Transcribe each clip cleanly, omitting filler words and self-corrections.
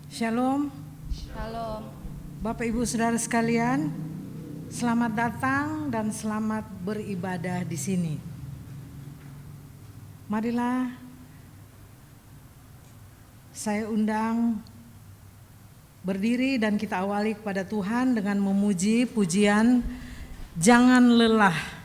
Shalom. Shalom. Bapak Ibu Saudara sekalian, selamat datang dan selamat beribadah di sini. Marilah saya undang berdiri dan kita awali kepada Tuhan dengan memuji pujian Jangan Lelah.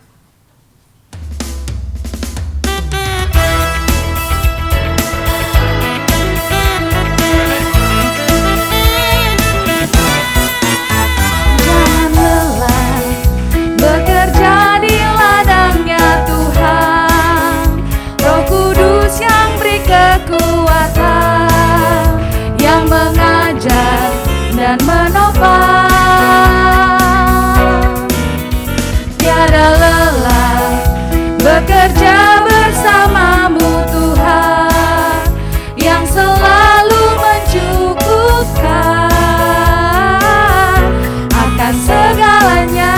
Bekerja di ladangnya Tuhan, Roh Kudus yang beri kekuatan, yang mengajar dan menopang. Tiada lelah bekerja bersamamu Tuhan, yang selalu mencukupkan akan segalanya.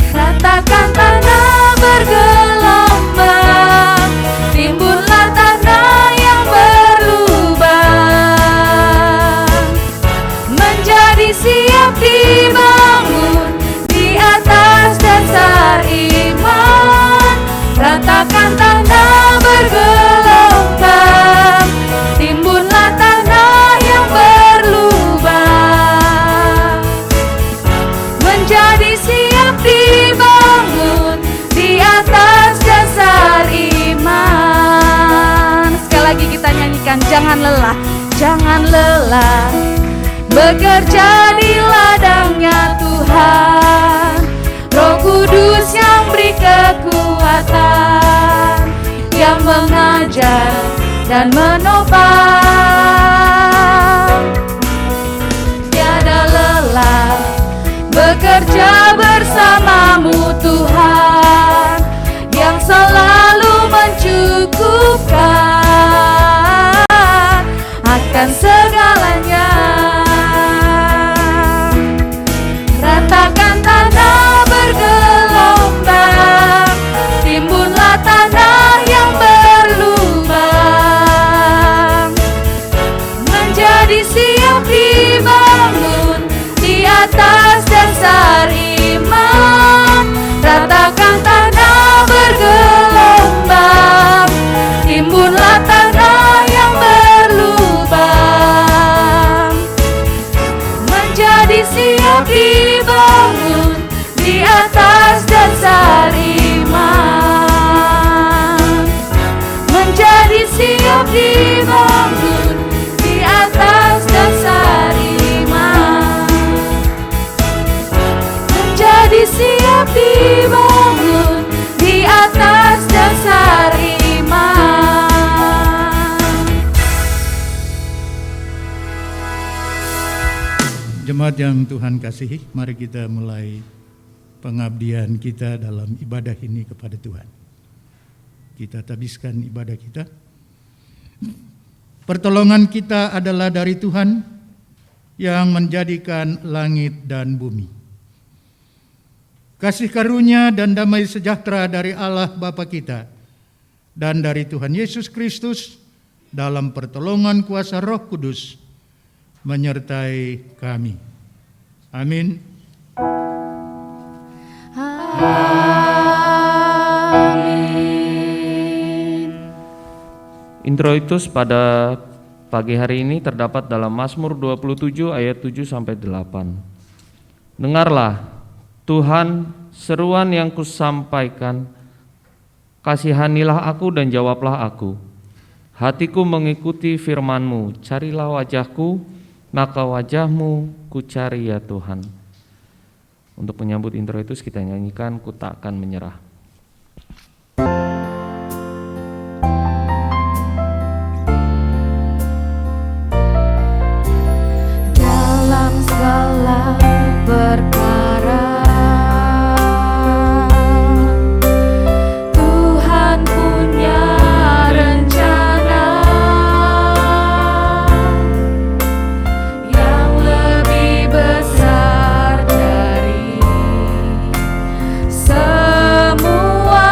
Ratakan tanah bergelombang, timbunlah tanah yang berlubang, menjadi siap dibangun di atas dasar iman. Ratakan tanah bergelombang, timbunlah tanah yang berlubang, menjadi siap dibangun di atas dasar iman. Sekali lagi kita nyanyikan, jangan lelah, jangan lelah bekerja di ladangnya Tuhan, Roh Kudus yang beri kekuatan, yang mengajar dan menopang. Tiada lelah bekerja bersamamu Tuhan, yang selalu mencukupkan akan segalanya. Ratakan tanah bergelombang, timbunlah tanah yang berlubang, menjadi siap dibangun di atas dasar iman. Ratakan tanah bergelombang, timbunlah tanah yang berlubang, menjadi siap dibangun di atas dasar iman, menjadi siap dibangun di atas dasar iman, menjadi siap dibangun di atas dasar iman. Jemaat yang Tuhan kasihi, mari kita mulai pengabdian kita dalam ibadah ini kepada Tuhan. Kita tabiskan ibadah kita. Pertolongan kita adalah dari Tuhan yang menjadikan langit dan bumi. Kasih karunia dan damai sejahtera dari Allah Bapa kita dan dari Tuhan Yesus Kristus dalam pertolongan kuasa Roh Kudus menyertai kami. Amin. Amin. Introitus pada pagi hari ini terdapat dalam Mazmur 27 ayat 7-8. Dengarlah Tuhan seruan yang kusampaikan, kasihanilah aku dan jawablah aku. Hatiku mengikuti firman-Mu, carilah wajah-Ku, maka wajah-Mu ku cari ya Tuhan. Untuk menyambut introitus kita nyanyikan Ku Takkan Menyerah. Dalam segala perkara Tuhan punya rencana yang lebih besar dari semua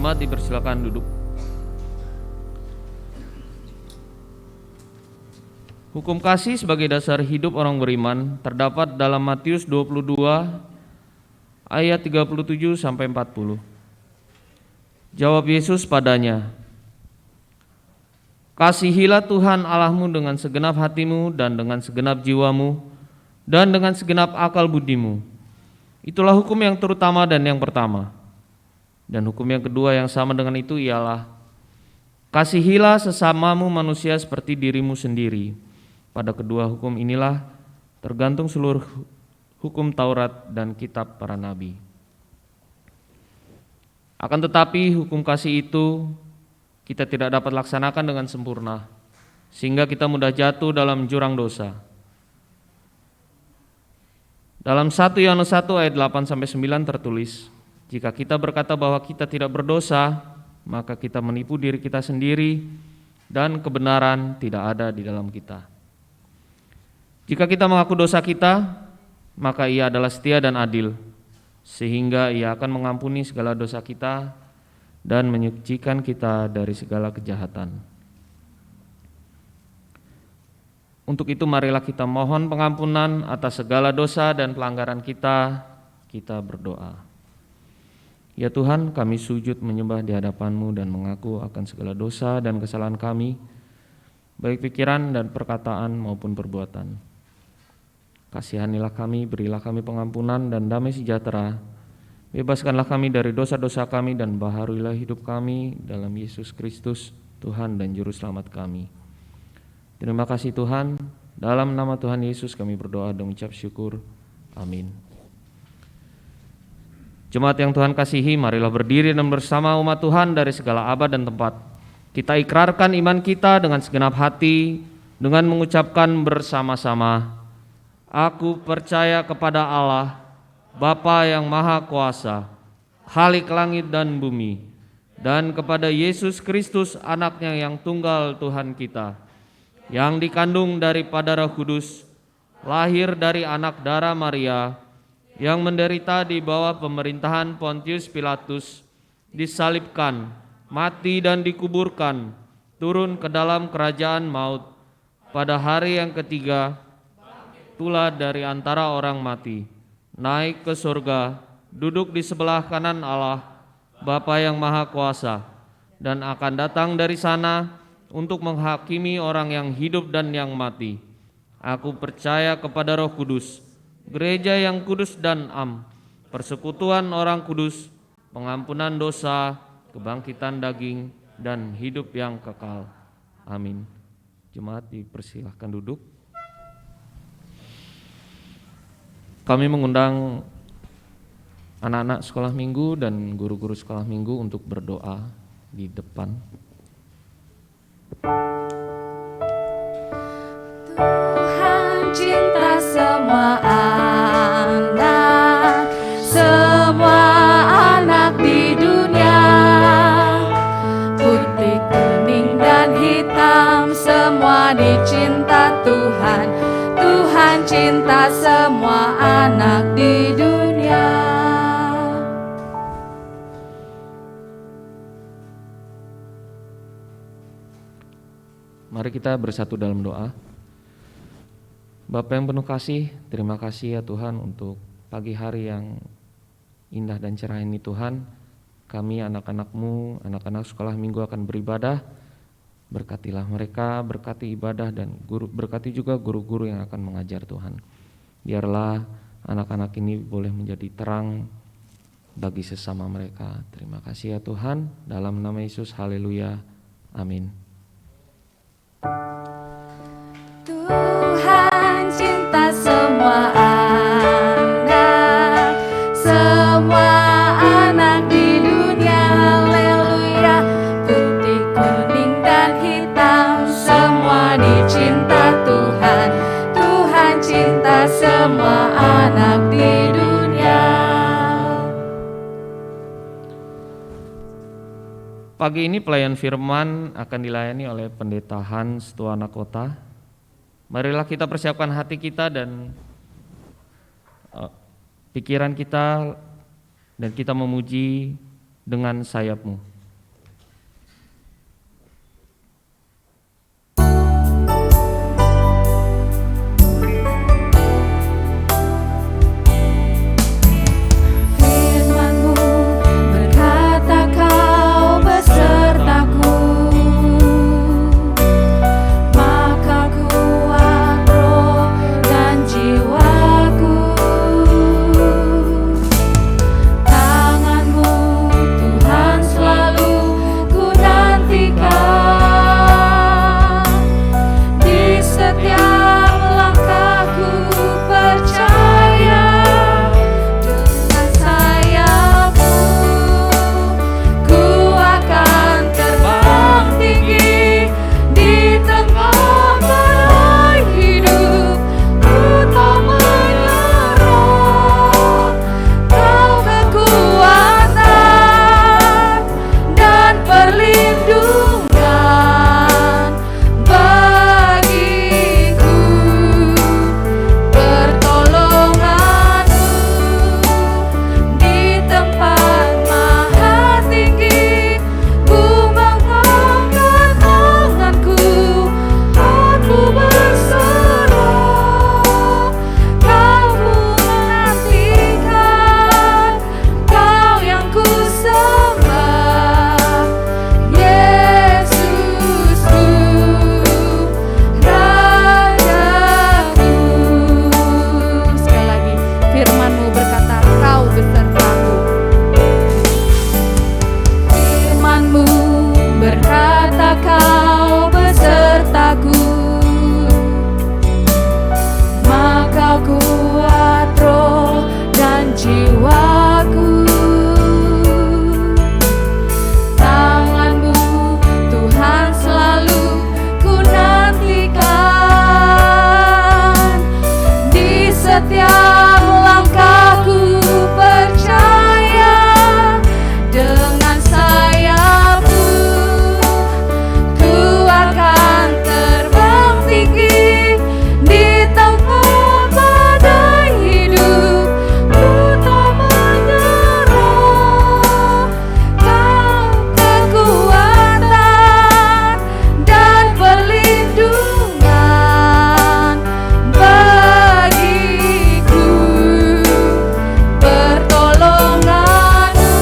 Jemaat dipersilakan duduk. Hukum kasih sebagai dasar hidup orang beriman terdapat dalam Matius 22 ayat 37 sampai 40. Jawab Yesus padanya, "Kasihilah Tuhan Allahmu dengan segenap hatimu dan dengan segenap jiwamu dan dengan segenap akal budimu. Itulah hukum yang terutama dan yang pertama. Dan hukum yang kedua yang sama dengan itu ialah, kasihilah sesamamu manusia seperti dirimu sendiri. Pada kedua hukum inilah tergantung seluruh hukum Taurat dan kitab para nabi. Akan tetapi hukum kasih itu kita tidak dapat laksanakan dengan sempurna, sehingga kita mudah jatuh dalam jurang dosa. Dalam 1 Yohanes 1 ayat 8-9 tertulis, jika kita berkata bahwa kita tidak berdosa, maka kita menipu diri kita sendiri dan kebenaran tidak ada di dalam kita. Jika kita mengaku dosa kita, maka Ia adalah setia dan adil, sehingga Ia akan mengampuni segala dosa kita dan menyucikan kita dari segala kejahatan. Untuk itu marilah kita mohon pengampunan atas segala dosa dan pelanggaran kita berdoa. Ya Tuhan, kami sujud menyembah di hadapan-Mu dan mengaku akan segala dosa dan kesalahan kami, baik pikiran dan perkataan maupun perbuatan. Kasihanilah kami, berilah kami pengampunan dan damai sejahtera. Bebaskanlah kami dari dosa-dosa kami dan baharuilah hidup kami dalam Yesus Kristus, Tuhan dan Juru Selamat kami. Terima kasih Tuhan, dalam nama Tuhan Yesus kami berdoa dan mengucap syukur. Amin. Jemaat yang Tuhan kasihi, marilah berdiri dan bersama umat Tuhan dari segala abad dan tempat. Kita ikrarkan iman kita dengan segenap hati, dengan mengucapkan bersama-sama, aku percaya kepada Allah, Bapa yang Maha Kuasa, Khalik langit dan bumi, dan kepada Yesus Kristus anaknya yang tunggal Tuhan kita, yang dikandung daripada Roh Kudus, lahir dari anak darah Maria, yang menderita di bawah pemerintahan Pontius Pilatus, disalibkan, mati dan dikuburkan, turun ke dalam kerajaan maut, pada hari yang ketiga pula dari antara orang mati, naik ke surga, duduk di sebelah kanan Allah, Bapa yang Maha Kuasa, dan akan datang dari sana untuk menghakimi orang yang hidup dan yang mati. Aku percaya kepada Roh Kudus, gereja yang kudus dan persekutuan orang kudus, pengampunan dosa, kebangkitan daging, dan hidup yang kekal. Amin. Jemaat dipersilahkan duduk. Kami mengundang anak-anak sekolah minggu dan guru-guru sekolah minggu untuk berdoa di depan. Tuhan cinta semua anak di dunia, putih, kuning, dan hitam, semua dicinta Tuhan. Tuhan cinta semua anak di dunia. Mari kita bersatu dalam doa. Bapa yang penuh kasih, terima kasih ya Tuhan untuk pagi hari yang indah dan cerah ini Tuhan. Kami anak-anak-Mu, anak-anak sekolah minggu akan beribadah. Berkatilah mereka, berkati ibadah dan berkati juga guru-guru yang akan mengajar Tuhan. Biarlah anak-anak ini boleh menjadi terang bagi sesama mereka. Terima kasih ya Tuhan, dalam nama Yesus, haleluya, amin. Tuhan cinta semua anak di dunia, haleluya. Putih, kuning, dan hitam, semua dicinta Tuhan. Tuhan cinta semua anak di dunia. Pagi ini pelayan firman akan dilayani oleh Pendeta Hans Tuana Kota. Marilah kita persiapkan hati kita dan pikiran kita dan kita memuji dengan sayap-Mu. jiwaku. Tangan-Mu Tuhan selalu ku nantikan. Di setiap langkahku percaya, dengan sayap-Mu ku akan terbang tinggi. Di tengah badai hidup ku tak menyerah. Kau kekuatan dan perlindungan bagiku, pertolongan-Mu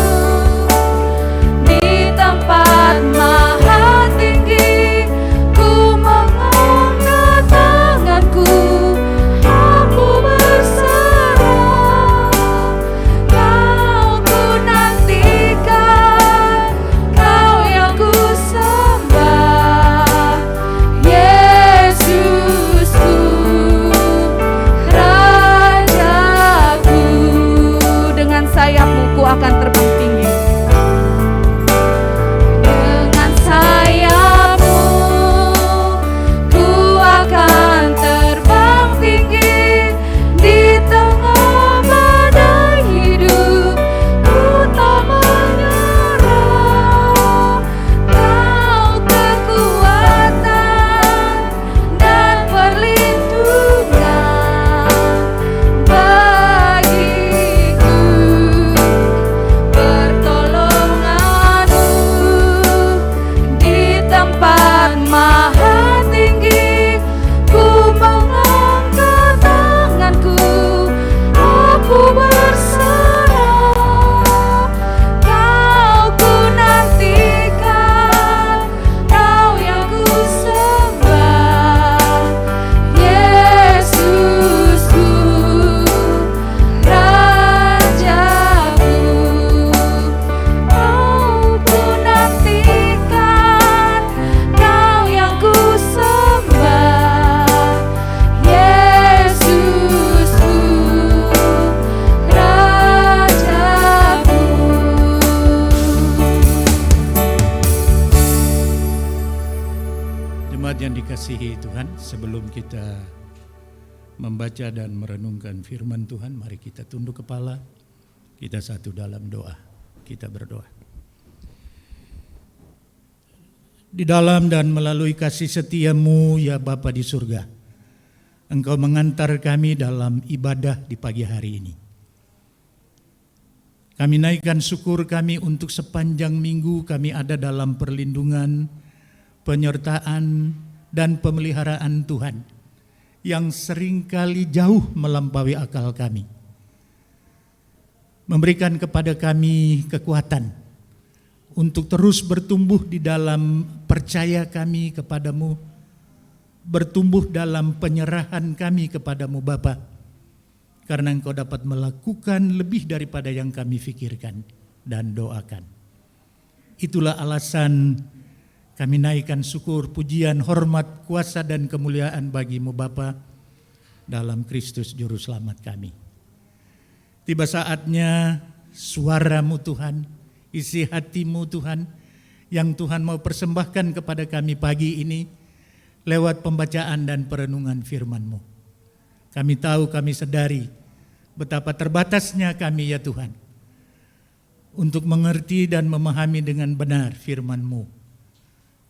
di tempat maha tinggi. Ku mengangkat tanganku, aku berserah. Kau ku nantikan, Kau yang ku sembah. Yesusku, Rajaku. Dengan sayap-Mu ku akan terbang tinggi. Dengan sayap-Mu ku akan terbang tinggi. Di tengah badai hidup ku tak menyerah. Kau kekuatan dan perlindungan bagiku, pertolongan-Mu di tempat maha tinggi. Ku mengangkat tanganku, aku berserah. Kau ku nantikan, Kau yang ku sembah. Yesusku, Rajaku. Kau ku nantikan, Kau yang ku sembah. Yesusku, Rajaku. Jemaat yang dikasihi Tuhan, sebelum kita membaca dan merenungkan firman Tuhan, mari kita tunduk kepala, kita satu dalam doa, kita berdoa. Di dalam dan melalui kasih setia-Mu ya Bapa di surga, Engkau mengantar kami dalam ibadah di pagi hari ini. Kami naikkan syukur kami untuk sepanjang minggu kami ada dalam perlindungan, penyertaan, dan pemeliharaan Tuhan yang seringkali jauh melampaui akal kami. Memberikan kepada kami kekuatan untuk terus bertumbuh di dalam percaya kami kepadamu, bertumbuh dalam penyerahan kami kepadamu Bapa, karena Engkau dapat melakukan lebih daripada yang kami pikirkan dan doakan. Itulah alasan kami naikkan syukur, pujian, hormat, kuasa, dan kemuliaan bagi-Mu Bapa dalam Kristus Juru Selamat kami. Tiba saatnya suara-Mu Tuhan, isi hati-Mu Tuhan, yang Tuhan mau persembahkan kepada kami pagi ini lewat pembacaan dan perenungan firman-Mu. Kami tahu, kami sadari betapa terbatasnya kami ya Tuhan untuk mengerti dan memahami dengan benar firman-Mu.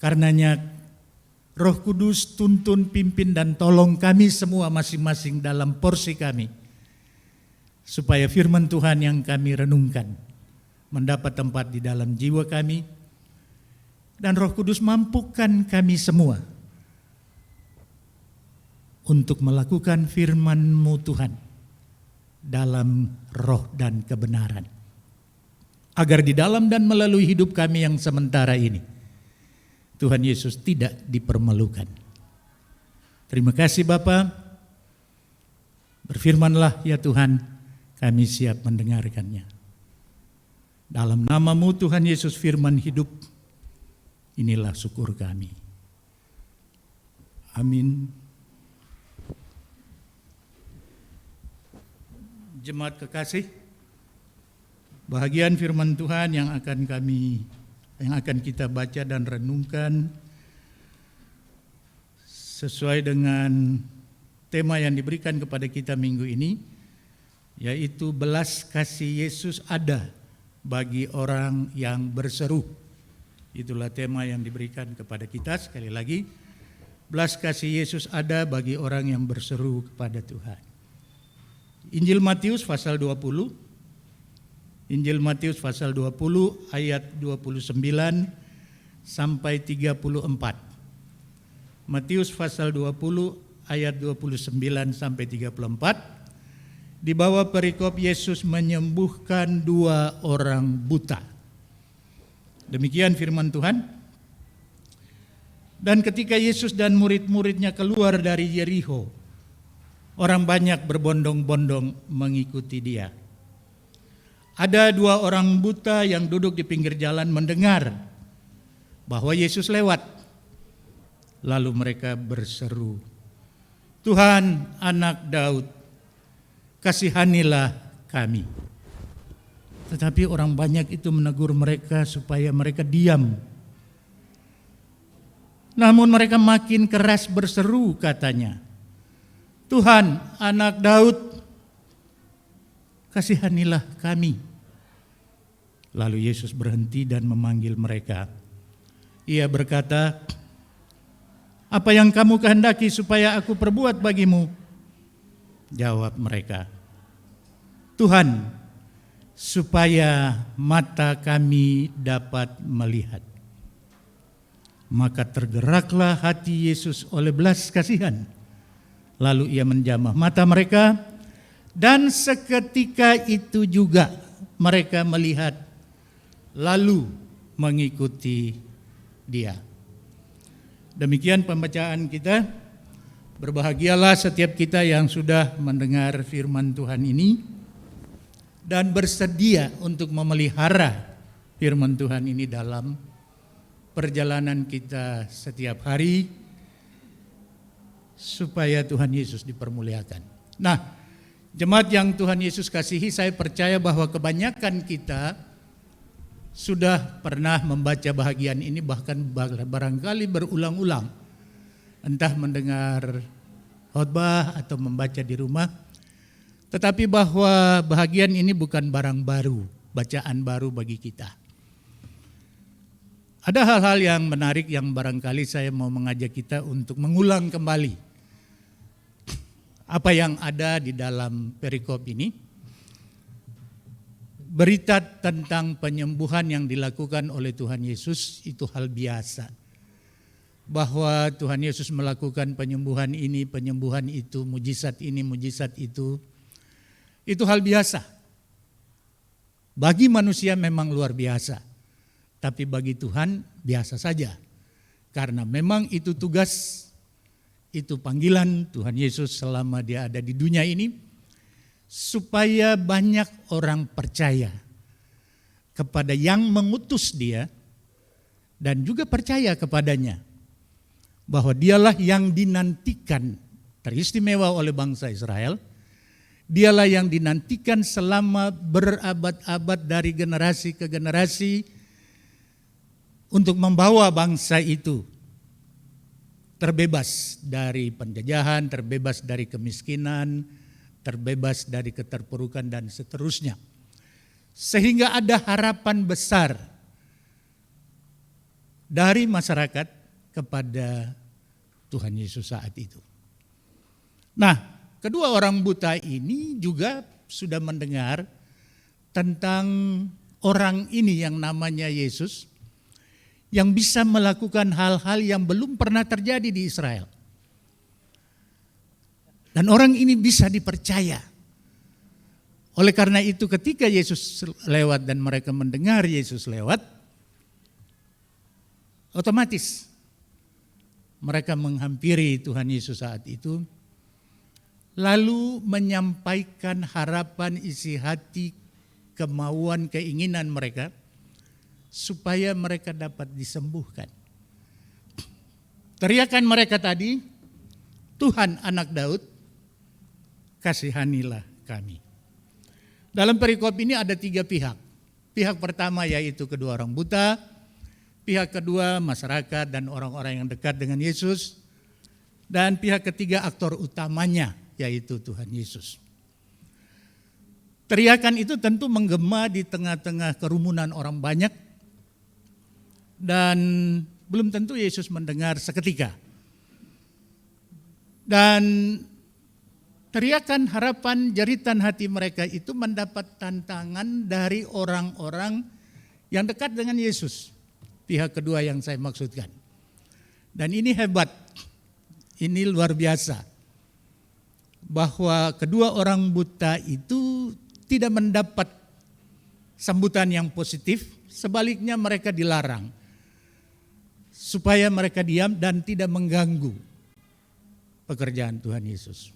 Karenanya Roh Kudus tuntun, pimpin, dan tolong kami semua masing-masing dalam porsi kami, supaya firman Tuhan yang kami renungkan mendapat tempat di dalam jiwa kami, dan Roh Kudus mampukan kami semua untuk melakukan firman-Mu Tuhan dalam roh dan kebenaran, agar di dalam dan melalui hidup kami yang sementara ini Tuhan Yesus tidak dipermalukan. Terima kasih Bapa. Berfirmanlah ya Tuhan, kami siap mendengarkannya. Dalam nama-Mu Tuhan Yesus firman hidup, inilah syukur kami. Amin. Jemaat kekasih, Bahagian firman Tuhan yang akan kita baca dan renungkan sesuai dengan tema yang diberikan kepada kita minggu ini, yaitu belas kasih Yesus ada bagi orang yang berseru. Itulah tema yang diberikan kepada kita. Sekali lagi, belas kasih Yesus ada bagi orang yang berseru kepada Tuhan. Injil Matius pasal 20. Injil Matius pasal 20 ayat 29 sampai 34. Matius pasal 20 ayat 29 sampai 34. Di bawah perikop Yesus menyembuhkan 2 orang buta. Demikian firman Tuhan. Dan ketika Yesus dan murid-muridnya keluar dari Yerikho, orang banyak berbondong-bondong mengikuti dia. Ada 2 orang buta yang duduk di pinggir jalan mendengar bahwa Yesus lewat. Lalu mereka berseru, "Tuhan, Anak Daud, kasihanilah kami." Tetapi orang banyak itu menegur mereka supaya mereka diam. Namun mereka makin keras berseru, katanya, "Tuhan, Anak Daud, kasihanilah kami." Lalu Yesus berhenti dan memanggil mereka. Ia berkata, "Apa yang kamu kehendaki supaya aku perbuat bagimu?" Jawab mereka, "Tuhan, supaya mata kami dapat melihat." Maka tergeraklah hati Yesus oleh belas kasihan. Lalu ia menjamah mata mereka, dan seketika itu juga mereka melihat, lalu mengikuti dia. Demikian pembacaan kita. Berbahagialah setiap kita yang sudah mendengar firman Tuhan ini dan bersedia untuk memelihara firman Tuhan ini dalam perjalanan kita setiap hari, supaya Tuhan Yesus dipermuliakan. Nah, jemaat yang Tuhan Yesus kasihi, saya percaya bahwa kebanyakan kita sudah pernah membaca bahagian ini, bahkan barangkali berulang-ulang, entah mendengar khotbah atau membaca di rumah. Tetapi bahwa bahagian ini bukan barang baru, bacaan baru bagi kita. Ada hal-hal yang menarik yang barangkali saya mau mengajak kita untuk mengulang kembali apa yang ada di dalam perikop ini. Berita tentang penyembuhan yang dilakukan oleh Tuhan Yesus itu hal biasa. Bahwa Tuhan Yesus melakukan penyembuhan ini, penyembuhan itu, mujizat ini, mujizat itu hal biasa. Bagi manusia memang luar biasa, tapi bagi Tuhan biasa saja. Karena memang itu tugas, itu panggilan Tuhan Yesus selama dia ada di dunia ini, supaya banyak orang percaya kepada yang mengutus dia dan juga percaya kepadanya, bahwa dialah yang dinantikan teristimewa oleh bangsa Israel. Dialah yang dinantikan selama berabad-abad dari generasi ke generasi untuk membawa bangsa itu terbebas dari penjajahan, terbebas dari kemiskinan, terbebas dari keterpurukan dan seterusnya. Sehingga ada harapan besar dari masyarakat kepada Tuhan Yesus saat itu. Nah, kedua orang buta ini juga sudah mendengar tentang orang ini yang namanya Yesus, yang bisa melakukan hal-hal yang belum pernah terjadi di Israel. Dan orang ini bisa dipercaya. Oleh karena itu ketika Yesus lewat dan mereka mendengar Yesus lewat, otomatis mereka menghampiri Tuhan Yesus saat itu, lalu menyampaikan harapan isi hati, kemauan, keinginan mereka, supaya mereka dapat disembuhkan. Teriakan mereka tadi, "Tuhan, Anak Daud, kasihanilah kami." Dalam perikop ini ada 3 pihak. Pihak pertama yaitu kedua orang buta, pihak kedua masyarakat dan orang-orang yang dekat dengan Yesus, dan pihak ketiga aktor utamanya yaitu Tuhan Yesus. Teriakan itu tentu menggema di tengah-tengah kerumunan orang banyak dan belum tentu Yesus mendengar seketika. Dan teriakan harapan jeritan hati mereka itu mendapat tantangan dari orang-orang yang dekat dengan Yesus. Pihak kedua yang saya maksudkan. Dan ini hebat, ini luar biasa. Bahwa kedua orang buta itu tidak mendapat sambutan yang positif, sebaliknya mereka dilarang. Supaya mereka diam dan tidak mengganggu pekerjaan Tuhan Yesus.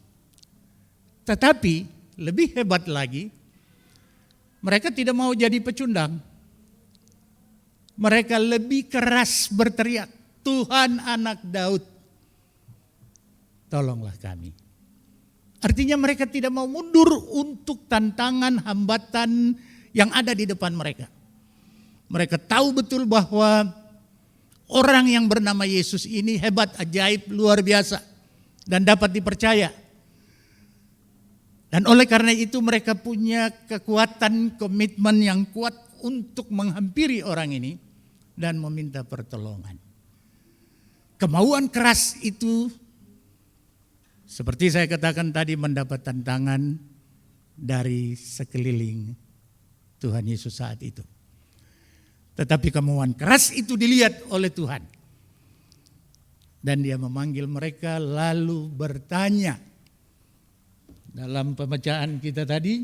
Tetapi lebih hebat lagi, mereka tidak mau jadi pecundang. Mereka lebih keras berteriak, Tuhan Anak Daud, tolonglah kami. Artinya mereka tidak mau mundur untuk tantangan hambatan yang ada di depan mereka. Mereka tahu betul bahwa orang yang bernama Yesus ini hebat, ajaib, luar biasa dan dapat dipercaya. Dan oleh karena itu mereka punya kekuatan, komitmen yang kuat untuk menghampiri orang ini dan meminta pertolongan. Kemauan keras itu seperti saya katakan tadi mendapat tantangan dari sekeliling Tuhan Yesus saat itu. Tetapi kemauan keras itu dilihat oleh Tuhan. Dan dia memanggil mereka lalu bertanya. Dalam pembacaan kita tadi,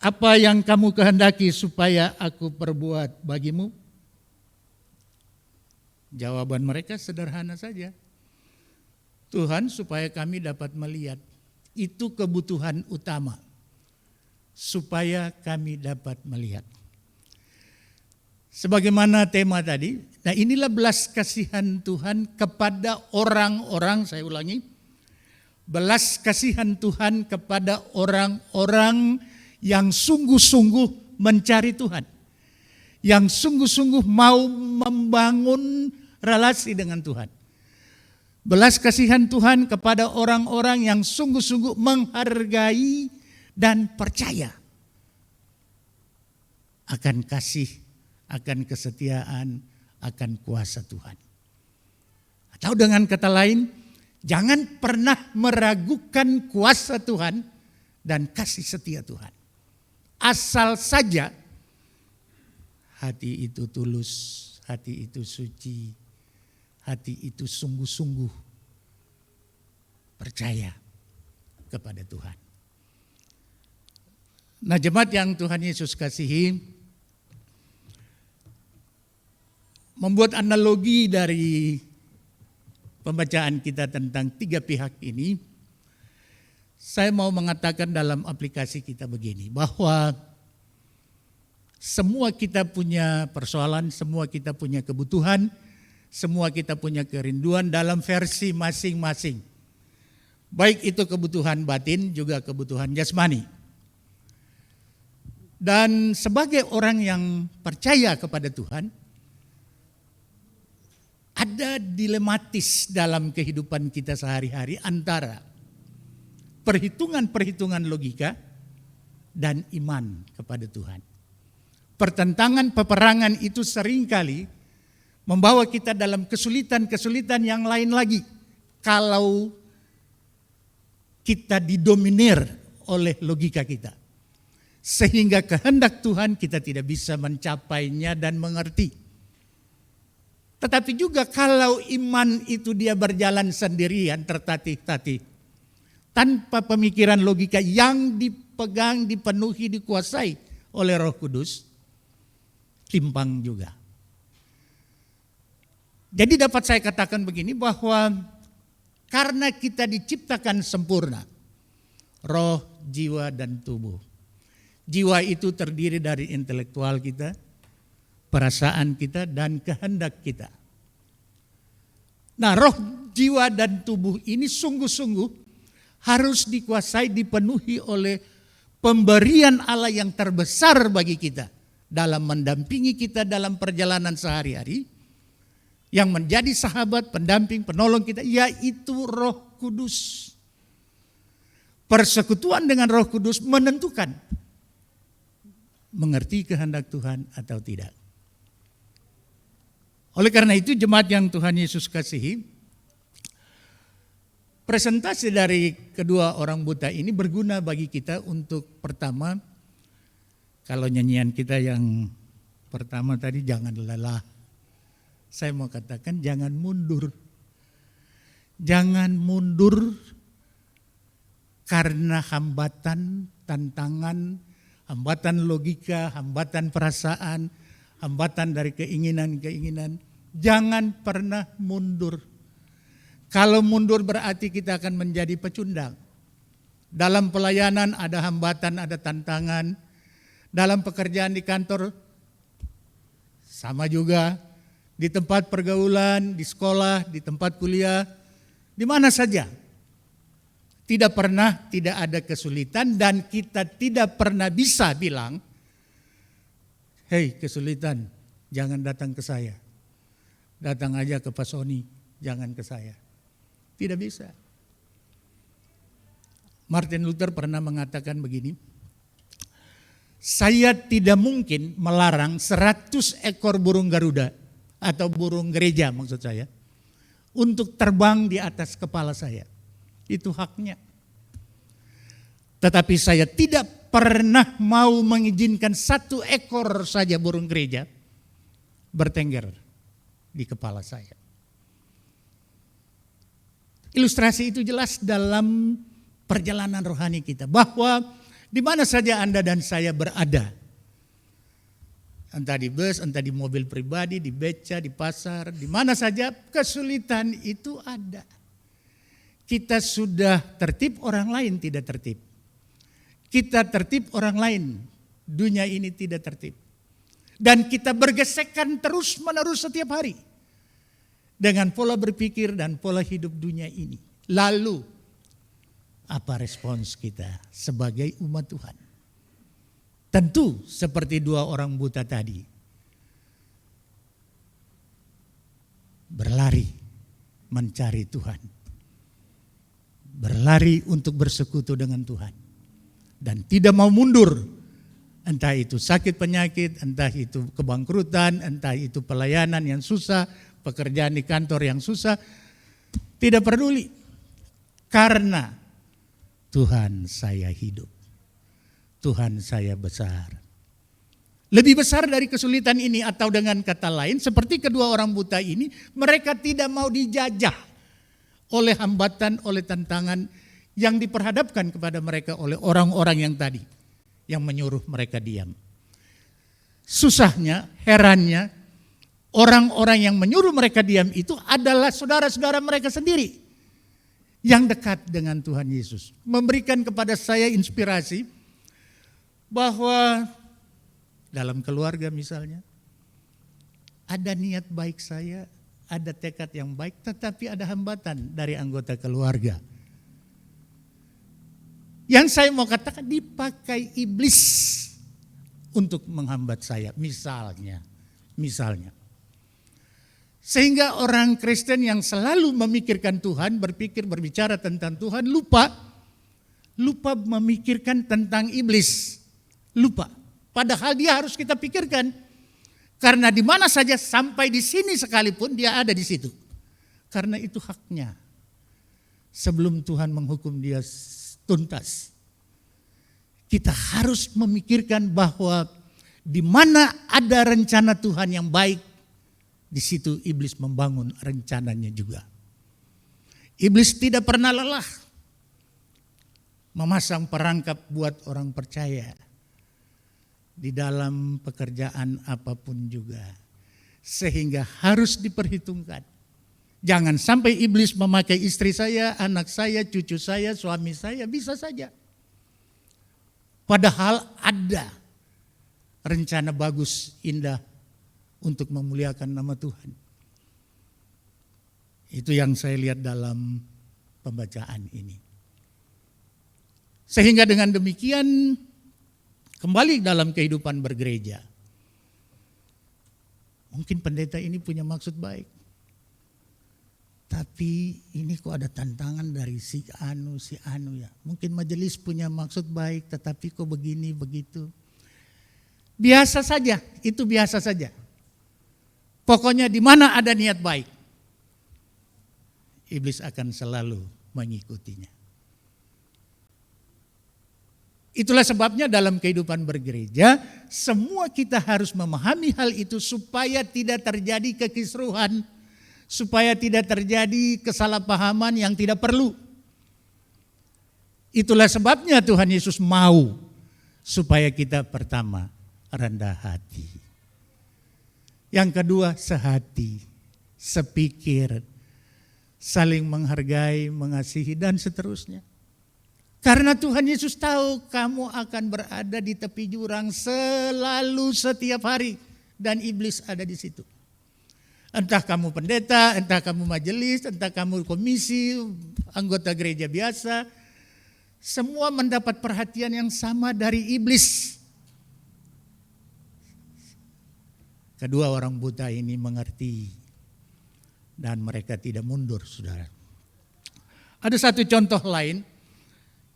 apa yang kamu kehendaki supaya aku perbuat bagimu? Jawaban mereka sederhana saja. Tuhan, supaya kami dapat melihat. Itu kebutuhan utama. Supaya kami dapat melihat. Sebagaimana tema tadi, nah inilah belas kasihan Tuhan kepada orang-orang, saya ulangi, belas kasihan Tuhan kepada orang-orang yang sungguh-sungguh mencari Tuhan. Yang sungguh-sungguh mau membangun relasi dengan Tuhan. Belas kasihan Tuhan kepada orang-orang yang sungguh-sungguh menghargai dan percaya akan kasih, akan kesetiaan, akan kuasa Tuhan. Atau dengan kata lain, jangan pernah meragukan kuasa Tuhan dan kasih setia Tuhan. Asal saja hati itu tulus, hati itu suci, hati itu sungguh-sungguh percaya kepada Tuhan. Nah, jemaat yang Tuhan Yesus kasihi, membuat analogi dari pembacaan kita tentang tiga pihak ini, saya mau mengatakan dalam aplikasi kita begini, bahwa semua kita punya persoalan, semua kita punya kebutuhan, semua kita punya kerinduan dalam versi masing-masing. Baik itu kebutuhan batin juga kebutuhan jasmani. Dan sebagai orang yang percaya kepada Tuhan, ada dilematis dalam kehidupan kita sehari-hari antara perhitungan-perhitungan logika dan iman kepada Tuhan. Pertentangan, peperangan itu seringkali membawa kita dalam kesulitan-kesulitan yang lain lagi. Kalau kita didominir oleh logika kita. Sehingga kehendak Tuhan kita tidak bisa mencapainya dan mengerti. Tetapi juga kalau iman itu dia berjalan sendirian tertatih-tatih. Tanpa pemikiran logika yang dipegang, dipenuhi, dikuasai oleh Roh Kudus. Timpang juga. Jadi dapat saya katakan begini bahwa karena kita diciptakan sempurna. Roh, jiwa, dan tubuh. Jiwa itu terdiri dari intelektual kita, perasaan kita, dan kehendak kita. Nah, roh, jiwa, dan tubuh ini sungguh-sungguh harus dikuasai, dipenuhi oleh pemberian Allah yang terbesar bagi kita dalam mendampingi kita dalam perjalanan sehari-hari, yang menjadi sahabat, pendamping, penolong kita, yaitu Roh Kudus. Persekutuan dengan Roh Kudus menentukan mengerti kehendak Tuhan atau tidak. Oleh karena itu, jemaat yang Tuhan Yesus kasihi, presentasi dari kedua orang buta ini berguna bagi kita untuk pertama, kalau nyanyian kita yang pertama tadi, jangan lelah. Saya mau katakan jangan mundur. Jangan mundur karena hambatan, tantangan, hambatan logika, hambatan perasaan, hambatan dari keinginan-keinginan. Jangan pernah mundur. Kalau mundur berarti kita akan menjadi pecundang. Dalam pelayanan ada hambatan, ada tantangan. Dalam pekerjaan di kantor sama juga. Di tempat pergaulan, di sekolah, di tempat kuliah, di mana saja. Tidak pernah tidak ada kesulitan dan kita tidak pernah bisa bilang, hei kesulitan, jangan datang ke saya. Datang aja ke Pak Sony, jangan ke saya. Tidak bisa. Martin Luther pernah mengatakan begini, saya tidak mungkin melarang 100 ekor burung Garuda atau burung gereja maksud saya untuk terbang di atas kepala saya. Itu haknya. Tetapi saya tidak pernah mau mengizinkan 1 ekor saja burung gereja bertengger di kepala saya. Ilustrasi itu jelas dalam perjalanan rohani kita, bahwa di mana saja Anda dan saya berada, entah di bus, entah di mobil pribadi, di beca, di pasar, di mana saja kesulitan itu ada. Kita sudah tertib, orang lain tidak tertib. Kita tertib, orang lain, dunia ini tidak tertib. Dan kita bergesekan terus menerus setiap hari dengan pola berpikir dan pola hidup dunia ini. Lalu apa respons kita sebagai umat Tuhan? Tentu seperti 2 orang buta tadi, berlari mencari Tuhan, berlari untuk bersekutu dengan Tuhan, dan tidak mau mundur. Entah itu sakit penyakit, entah itu kebangkrutan, entah itu pelayanan yang susah, pekerjaan di kantor yang susah, tidak peduli. Karena Tuhan saya hidup, Tuhan saya besar. Lebih besar dari kesulitan ini, atau dengan kata lain seperti kedua orang buta ini, mereka tidak mau dijajah oleh hambatan, oleh tantangan yang diperhadapkan kepada mereka oleh orang-orang yang tadi, yang menyuruh mereka diam. Susahnya, herannya, orang-orang yang menyuruh mereka diam itu adalah saudara-saudara mereka sendiri yang dekat dengan Tuhan Yesus. Memberikan kepada saya inspirasi bahwa dalam keluarga misalnya, ada niat baik saya, ada tekad yang baik, tetapi ada hambatan dari anggota keluarga. Yang saya mau katakan dipakai iblis untuk menghambat saya, misalnya. Sehingga orang Kristen yang selalu memikirkan Tuhan, berpikir, berbicara tentang Tuhan, lupa memikirkan tentang iblis. Lupa. Padahal dia harus kita pikirkan. Karena di mana saja sampai di sini sekalipun dia ada di situ. Karena itu haknya. Sebelum Tuhan menghukum dia tuntas, kita harus memikirkan bahwa di mana ada rencana Tuhan yang baik, di situ iblis membangun rencananya juga. Iblis tidak pernah lelah memasang perangkap buat orang percaya di dalam pekerjaan apapun juga, sehingga harus diperhitungkan. Jangan sampai iblis memakai istri saya, anak saya, cucu saya, suami saya, bisa saja. Padahal ada rencana bagus, indah untuk memuliakan nama Tuhan. Itu yang saya lihat dalam pembacaan ini. Sehingga dengan demikian Kembali dalam kehidupan bergereja. Mungkin pendeta ini punya maksud baik. Tapi ini kok ada tantangan dari si anu ya. Mungkin majelis punya maksud baik tetapi kok begini begitu. Biasa saja, itu biasa saja. Pokoknya di mana ada niat baik, iblis akan selalu mengikutinya. Itulah sebabnya dalam kehidupan bergereja, semua kita harus memahami hal itu supaya tidak terjadi kekisruhan, supaya tidak terjadi kesalahpahaman yang tidak perlu. Itulah sebabnya Tuhan Yesus mau supaya kita pertama rendah hati. Yang kedua sehati, sepikir, saling menghargai, mengasihi dan seterusnya. Karena Tuhan Yesus tahu kamu akan berada di tepi jurang selalu setiap hari dan iblis ada di situ. Entah kamu pendeta, entah kamu majelis, entah kamu komisi, anggota gereja biasa, semua mendapat perhatian yang sama dari iblis. Kedua orang buta ini mengerti dan mereka tidak mundur, saudara. Ada satu contoh lain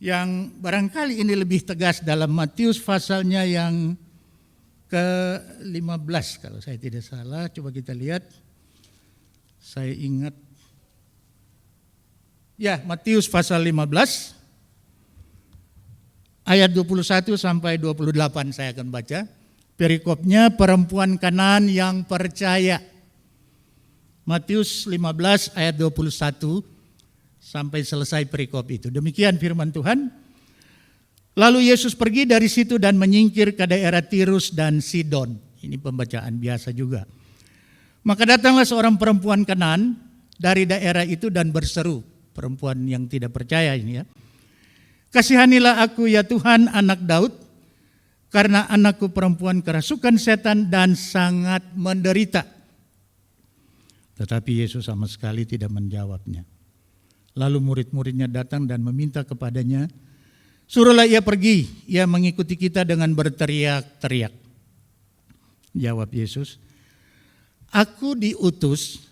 yang barangkali ini lebih tegas dalam Matius pasalnya yang ke-15 kalau saya tidak salah. Coba kita lihat. Saya ingat. Ya, Matius pasal 15 ayat 21 sampai 28 saya akan baca. Perikopnya perempuan Kanaan yang percaya. Matius 15 ayat 21 sampai selesai perikop itu. Demikian firman Tuhan. Lalu Yesus pergi dari situ dan menyingkir ke daerah Tirus dan Sidon. Ini pembacaan biasa juga. Maka datanglah seorang perempuan Kanaan dari daerah itu dan berseru. Perempuan yang tidak percaya ini ya. Kasihanilah aku ya Tuhan anak Daud. Karena anakku perempuan kerasukan setan dan sangat menderita. Tetapi Yesus sama sekali tidak menjawabnya. Lalu murid-muridnya datang dan meminta kepadanya, suruhlah ia pergi, ia mengikuti kita dengan berteriak-teriak. Jawab Yesus, aku diutus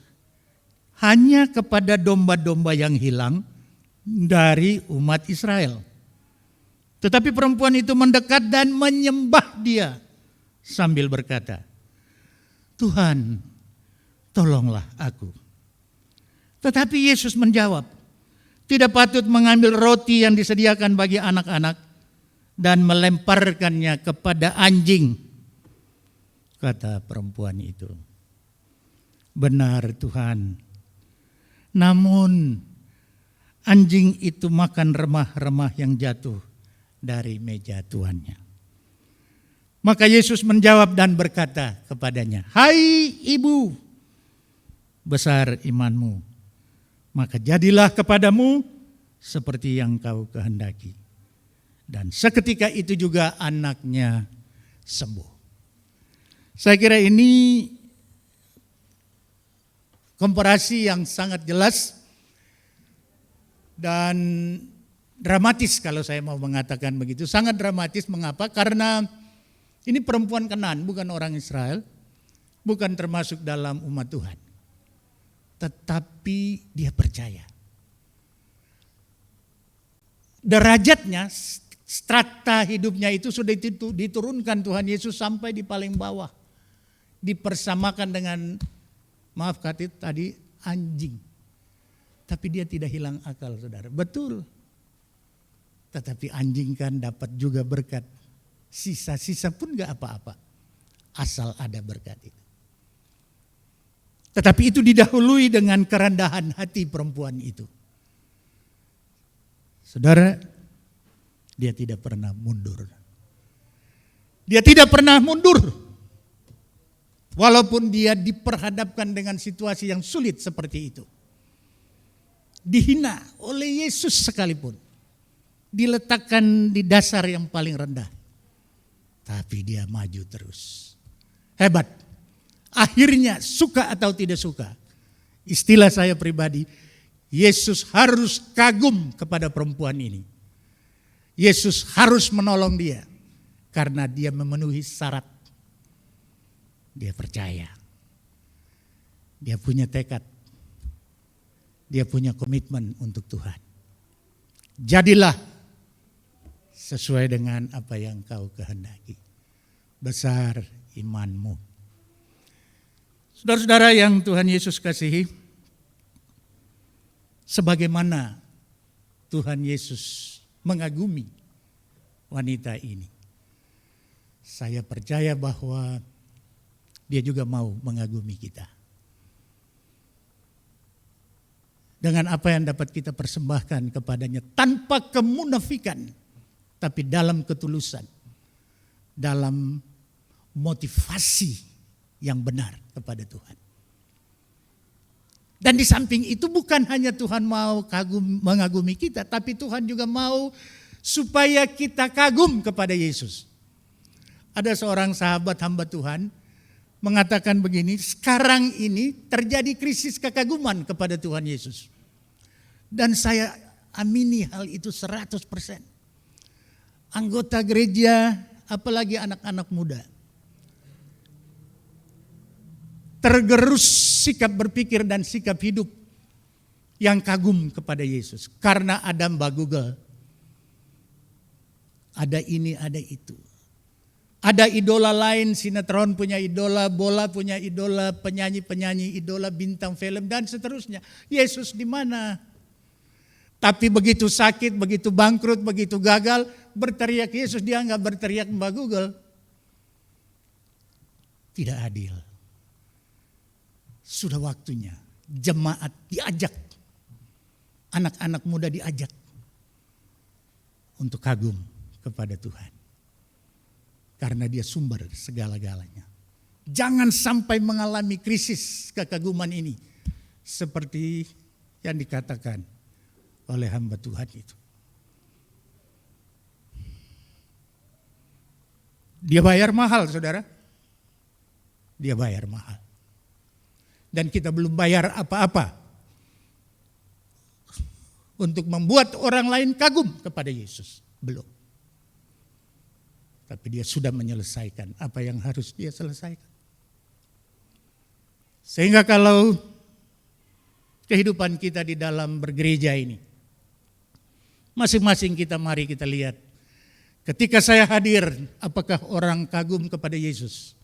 hanya kepada domba-domba yang hilang dari umat Israel. Tetapi perempuan itu mendekat dan menyembah dia sambil berkata, Tuhan, tolonglah aku. Tetapi Yesus menjawab, tidak patut mengambil roti yang disediakan bagi anak-anak dan melemparkannya kepada anjing. Kata perempuan itu, benar Tuhan, namun anjing itu makan remah-remah yang jatuh dari meja tuannya. Maka Yesus menjawab dan berkata kepadanya, hai ibu, besar imanmu, maka jadilah kepadamu seperti yang kau kehendaki. Dan seketika itu juga anaknya sembuh. Saya kira ini komparasi yang sangat jelas dan dramatis kalau saya mau mengatakan begitu. Sangat dramatis, mengapa? Karena ini perempuan Kanaan, bukan orang Israel, bukan termasuk dalam umat Tuhan. Tetapi dia percaya. Derajatnya, strata hidupnya itu sudah diturunkan Tuhan Yesus sampai di paling bawah. Dipersamakan dengan, maaf kata tadi, anjing. Tapi dia tidak hilang akal, saudara. Betul. Tetapi anjing kan dapat juga berkat. Sisa-sisa pun gak apa-apa. Asal ada berkat itu. Tetapi itu didahului dengan kerendahan hati perempuan itu. Saudara, dia tidak pernah mundur. Dia tidak pernah mundur. Walaupun dia diperhadapkan dengan situasi yang sulit seperti itu. Dihina oleh Yesus sekalipun. Diletakkan di dasar yang paling rendah. Tapi dia maju terus. Hebat. Akhirnya suka atau tidak suka. Istilah saya pribadi, Yesus harus kagum kepada perempuan ini. Yesus harus menolong dia. Karena dia memenuhi syarat. Dia percaya. Dia punya tekad. Dia punya komitmen untuk Tuhan. Jadilah sesuai dengan apa yang kau kehendaki. Besar imanmu. Saudara-saudara yang Tuhan Yesus kasihi, sebagaimana Tuhan Yesus mengagumi wanita ini, saya percaya bahwa dia juga mau mengagumi kita. Dengan apa yang dapat kita persembahkan kepadanya tanpa kemunafikan, tapi dalam ketulusan, dalam motivasi yang benar kepada Tuhan. Dan di samping itu bukan hanya Tuhan mau mengagumi kita, tapi Tuhan juga mau supaya kita kagum kepada Yesus. Ada seorang sahabat hamba Tuhan mengatakan begini, sekarang ini terjadi krisis kekaguman kepada Tuhan Yesus. Dan saya amini hal itu 100%. Anggota gereja, apalagi anak-anak muda, tergerus sikap berpikir dan sikap hidup yang kagum kepada Yesus. Karena ada Mbak Google, ada ini, ada itu. Ada idola lain, sinetron punya idola, bola punya idola, penyanyi-penyanyi idola, bintang film dan seterusnya. Yesus di mana? Tapi begitu sakit, begitu bangkrut, begitu gagal, berteriak Yesus, dia enggak berteriak Mbak Google. Tidak adil. Sudah waktunya jemaat diajak, anak-anak muda diajak untuk kagum kepada Tuhan. Karena dia sumber segala-galanya. Jangan sampai mengalami krisis kekaguman ini. Seperti yang dikatakan oleh hamba Tuhan itu. Dia bayar mahal, saudara. Dia bayar mahal. Dan kita belum bayar apa-apa untuk membuat orang lain kagum kepada Yesus. Belum. Tapi dia sudah menyelesaikan apa yang harus dia selesaikan. Sehingga kalau kehidupan kita di dalam bergereja ini, masing-masing kita mari kita lihat. Ketika saya hadir, apakah orang kagum kepada Yesus?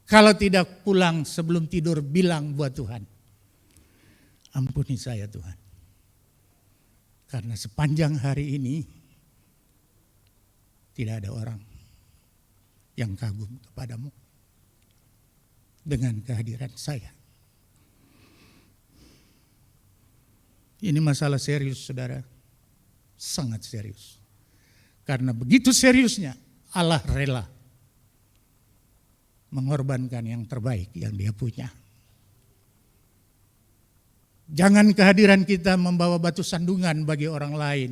Kalau tidak, pulang sebelum tidur bilang buat Tuhan, ampuni saya Tuhan. Karena sepanjang hari ini tidak ada orang yang kagum kepadamu dengan kehadiran saya. Ini masalah serius, saudara. Sangat serius. Karena begitu seriusnya Allah rela mengorbankan yang terbaik yang dia punya. Jangan kehadiran kita membawa batu sandungan bagi orang lain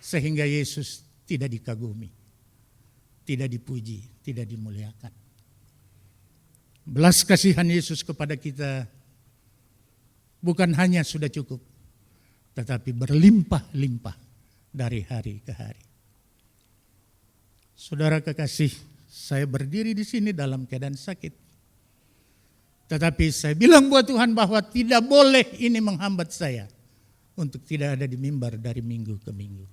sehingga Yesus tidak dikagumi, tidak dipuji, tidak dimuliakan. Belas kasihan Yesus kepada kita bukan hanya sudah cukup, tetapi berlimpah-limpah dari hari ke hari. Saudara kekasih, saya berdiri di sini dalam keadaan sakit. Tetapi saya bilang buat Tuhan bahwa tidak boleh ini menghambat saya untuk tidak ada di mimbar dari minggu ke minggu.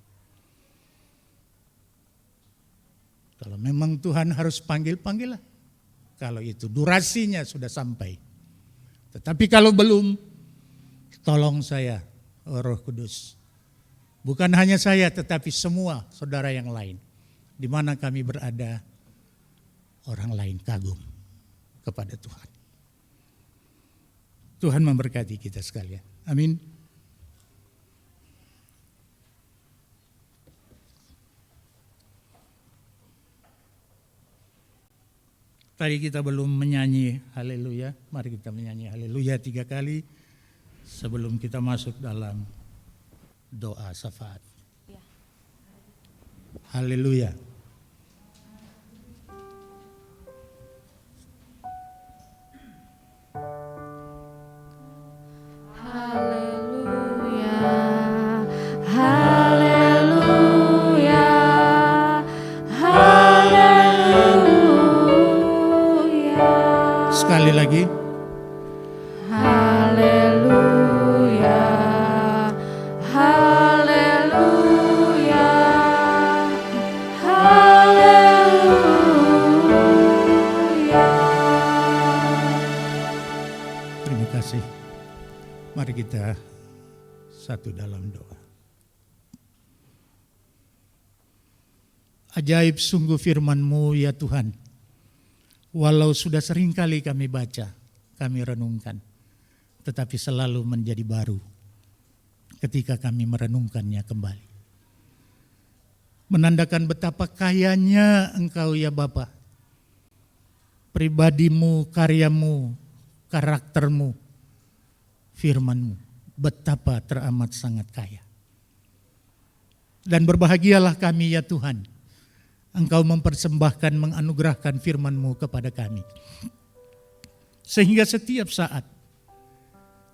Kalau memang Tuhan harus panggil-panggillah. Kalau itu durasinya sudah sampai. Tetapi kalau belum, tolong saya, oh Roh Kudus. Bukan hanya saya, tetapi semua saudara yang lain. Di mana kami berada, orang lain kagum kepada Tuhan. Tuhan memberkati kita sekalian. Amin. Tadi kita belum menyanyi haleluya. Mari kita menyanyi haleluya 3 kali sebelum kita masuk dalam doa syafaat. Haleluya. Haleluya. Haleluya. Sekali lagi. Haleluya, haleluya, haleluya. Terima kasih. Mari kita satu dalam doa. Ajaib sungguh firman-Mu ya Tuhan. Walau sudah sering kali kami baca, kami renungkan, tetapi selalu menjadi baru ketika kami merenungkannya kembali. Menandakan betapa kayanya Engkau ya Bapa. Pribadi-Mu, karya-Mu, karakter-Mu, firman-Mu, betapa teramat sangat kaya. Dan berbahagialah kami ya Tuhan, Engkau mempersembahkan, menganugerahkan firman-Mu kepada kami. Sehingga setiap saat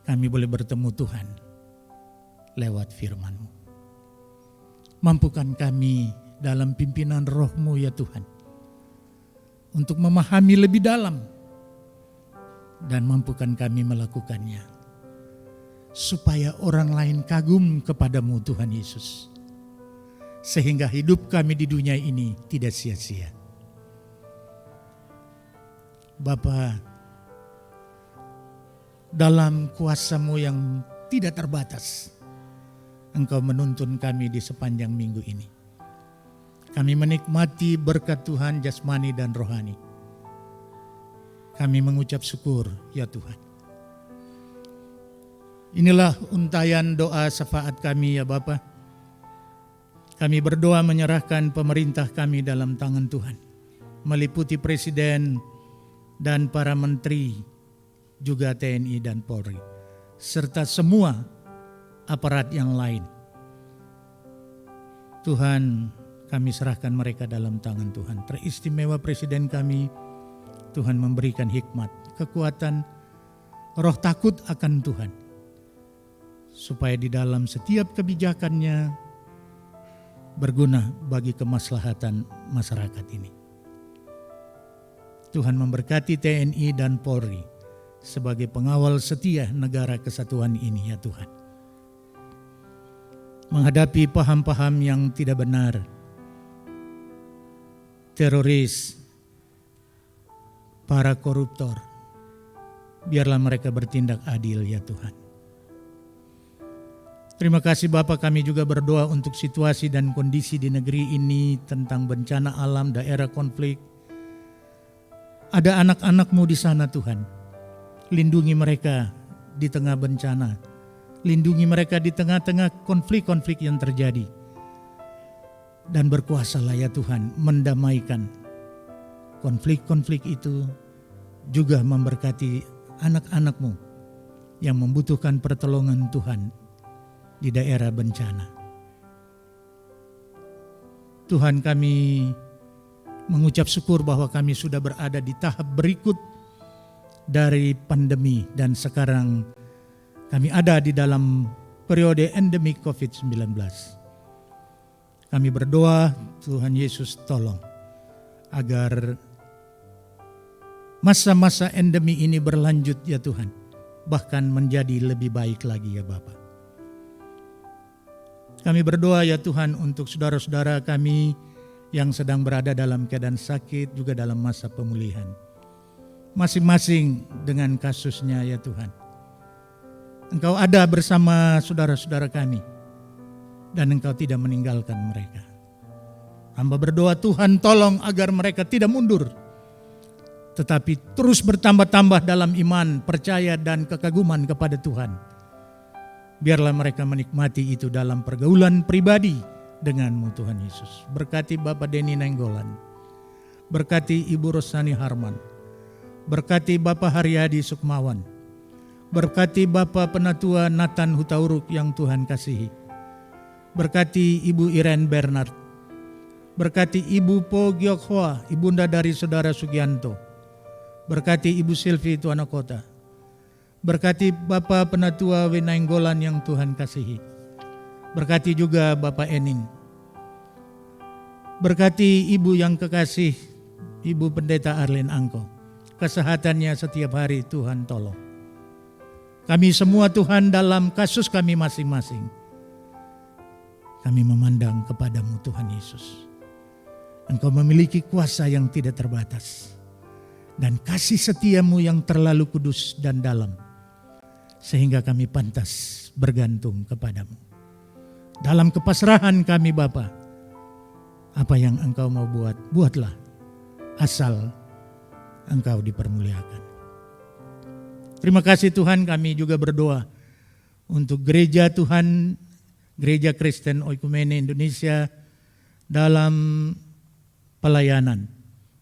kami boleh bertemu Tuhan lewat firman-Mu. Mampukan kami dalam pimpinan roh-Mu ya Tuhan, untuk memahami lebih dalam, dan mampukan kami melakukannya, supaya orang lain kagum kepadamu Tuhan Yesus. Sehingga hidup kami di dunia ini tidak sia-sia. Bapa, dalam kuasa-Mu yang tidak terbatas, Engkau menuntun kami di sepanjang minggu ini. Kami menikmati berkat Tuhan jasmani dan rohani. Kami mengucap syukur ya Tuhan. Inilah untayan doa syafaat kami ya Bapa. Kami berdoa menyerahkan pemerintah kami dalam tangan Tuhan, meliputi Presiden dan para menteri, juga TNI dan Polri, serta semua aparat yang lain. Tuhan, kami serahkan mereka dalam tangan Tuhan. Teristimewa Presiden kami, Tuhan memberikan hikmat, kekuatan, roh takut akan Tuhan, supaya di dalam setiap kebijakannya berguna bagi kemaslahatan masyarakat ini. Tuhan memberkati TNI dan Polri sebagai pengawal setia negara kesatuan ini ya Tuhan. Menghadapi paham-paham yang tidak benar, teroris, para koruptor, biarlah mereka bertindak adil ya Tuhan. Terima kasih Bapa, kami juga berdoa untuk situasi dan kondisi di negeri ini tentang bencana alam, daerah konflik. Ada anak-anak-Mu di sana Tuhan. Lindungi mereka di tengah bencana. Lindungi mereka di tengah-tengah konflik-konflik yang terjadi. Dan berkuasalah ya Tuhan mendamaikan konflik-konflik itu, juga memberkati anak-anak-Mu yang membutuhkan pertolongan Tuhan di daerah bencana. Tuhan, kami mengucap syukur bahwa kami sudah berada di tahap berikut dari pandemi, dan sekarang kami ada di dalam periode endemik COVID-19. Kami berdoa Tuhan Yesus tolong agar masa-masa endemi ini berlanjut ya Tuhan, bahkan menjadi lebih baik lagi ya Bapa. Kami berdoa ya Tuhan untuk saudara-saudara kami yang sedang berada dalam keadaan sakit, juga dalam masa pemulihan. Masing-masing dengan kasusnya ya Tuhan. Engkau ada bersama saudara-saudara kami, dan Engkau tidak meninggalkan mereka. Hamba berdoa Tuhan tolong agar mereka tidak mundur, tetapi terus bertambah-tambah dalam iman, percaya dan kekaguman kepada Tuhan. Biarlah mereka menikmati itu dalam pergaulan pribadi dengan-Mu Tuhan Yesus. Berkati Bapak Denny Nainggolan, berkati Ibu Rosani Harman, berkati Bapak Haryadi Sukmawan, berkati Bapak Penatua Nathan Hutauruk yang Tuhan kasihi, berkati Ibu Irene Bernard, berkati Ibu Po Giok Hwa, ibunda dari Saudara Sugianto, berkati Ibu Silvi Tuanakota, berkati Bapak Penatua Nainggolan yang Tuhan kasihi. Berkati juga Bapak Ening. Berkati Ibu yang kekasih, Ibu Pendeta Arlene Angko. kesehatannya setiap hari Tuhan tolong. Kami semua Tuhan dalam kasus kami masing-masing, kami memandang kepadamu Tuhan Yesus. Engkau memiliki kuasa yang tidak terbatas dan kasih setiamu yang terlalu kudus dan dalam, sehingga kami pantas bergantung kepadamu. Dalam kepasrahan kami Bapa, apa yang Engkau mau buat, buatlah, asal Engkau dipermuliakan. Terima kasih Tuhan, kami juga berdoa untuk gereja Tuhan, Gereja Kristen Oikumene Indonesia dalam pelayanan,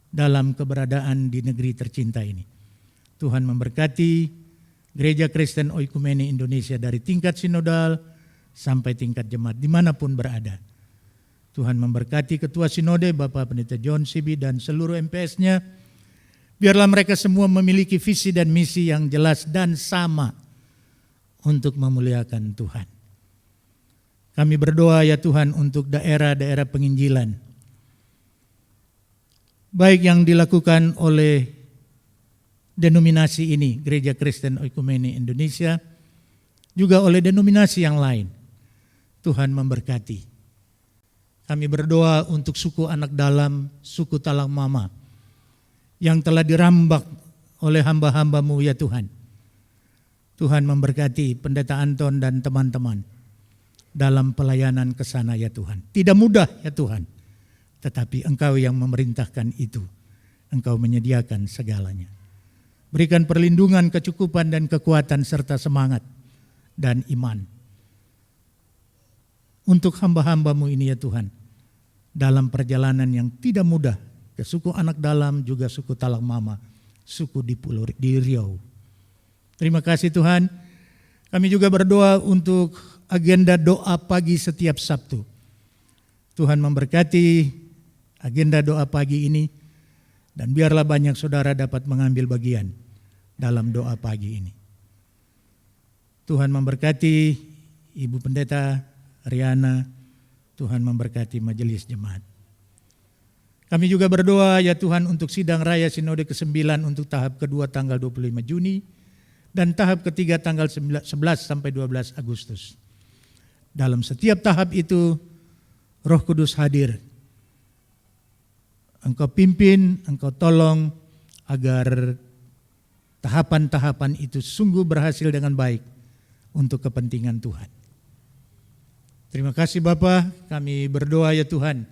dalam keberadaan di negeri tercinta ini. Tuhan memberkati Gereja Kristen Oikumene Indonesia dari tingkat sinodal sampai tingkat jemaat dimanapun berada. Tuhan memberkati Ketua Sinode Bapak Pendeta John Sibi dan seluruh MPS-nya. Biarlah mereka semua memiliki visi dan misi yang jelas dan sama untuk memuliakan Tuhan. Kami berdoa ya Tuhan untuk daerah-daerah penginjilan, baik yang dilakukan oleh denominasi ini, Gereja Kristen Oikumene Indonesia, juga oleh denominasi yang lain. Tuhan memberkati. Kami berdoa untuk suku anak dalam, suku talang mama, yang telah dirambak oleh hamba-hamba-Mu ya Tuhan. Tuhan memberkati Pendeta Anton dan teman-teman dalam pelayanan ke sana ya Tuhan. Tidak mudah ya Tuhan, tetapi Engkau yang memerintahkan itu. Engkau menyediakan segalanya. Berikan perlindungan, kecukupan dan kekuatan serta semangat dan iman untuk hamba-hamba-Mu ini ya Tuhan, dalam perjalanan yang tidak mudah ke suku anak dalam, juga suku talang mama, suku di Riau. Terima kasih Tuhan. Kami juga berdoa untuk agenda doa pagi setiap Sabtu. Tuhan memberkati agenda doa pagi ini, dan biarlah banyak saudara dapat mengambil bagian dalam doa pagi ini. Tuhan memberkati Ibu Pendeta Riana, Tuhan memberkati majelis jemaat. Kami juga berdoa ya Tuhan untuk sidang raya Sinode ke-9 untuk tahap kedua tanggal 25 Juni dan tahap ketiga tanggal 11 sampai 12 Agustus. Dalam setiap tahap itu Roh Kudus hadir. Engkau pimpin, Engkau tolong agar tahapan-tahapan itu sungguh berhasil dengan baik untuk kepentingan Tuhan. Terima kasih Bapa, kami berdoa ya Tuhan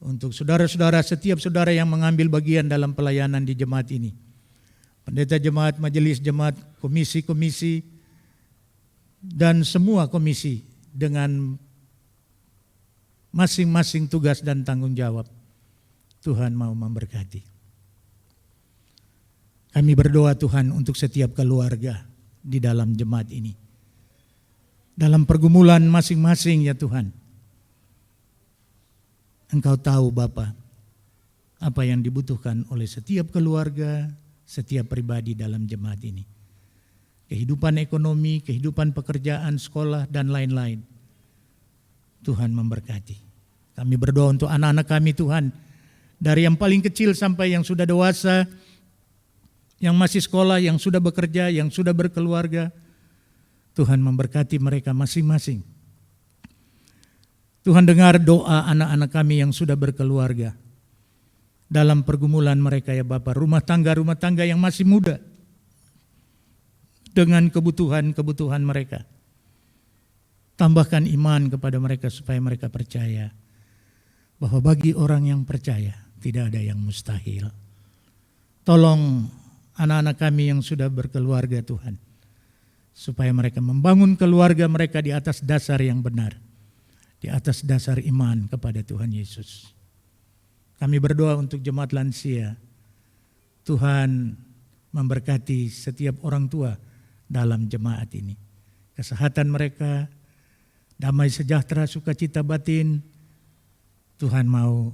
untuk saudara-saudara, setiap saudara yang mengambil bagian dalam pelayanan di jemaat ini. Pendeta jemaat, majelis jemaat, komisi-komisi, dan semua komisi dengan masing-masing tugas dan tanggung jawab. Tuhan mau memberkati. Kami berdoa Tuhan untuk setiap keluarga di dalam jemaat ini. Dalam pergumulan masing-masing ya Tuhan. Engkau tahu Bapa apa yang dibutuhkan oleh setiap keluarga, setiap pribadi dalam jemaat ini. Kehidupan ekonomi, kehidupan pekerjaan, sekolah, dan lain-lain. Tuhan memberkati. Kami berdoa untuk anak-anak kami Tuhan, dari yang paling kecil sampai yang sudah dewasa, yang masih sekolah, yang sudah bekerja, yang sudah berkeluarga. Tuhan memberkati mereka masing-masing. Tuhan dengar doa anak-anak kami yang sudah berkeluarga. Dalam pergumulan mereka ya Bapa, rumah tangga yang masih muda. Dengan kebutuhan-kebutuhan mereka. Tambahkan iman kepada mereka supaya mereka percaya bahwa bagi orang yang percaya tidak ada yang mustahil. Tolong anak-anak kami yang sudah berkeluarga Tuhan, supaya mereka membangun keluarga mereka di atas dasar yang benar, di atas dasar iman kepada Tuhan Yesus. Kami berdoa untuk jemaat lansia, Tuhan memberkati setiap orang tua dalam jemaat ini. Kesehatan mereka, damai sejahtera, sukacita batin, Tuhan mau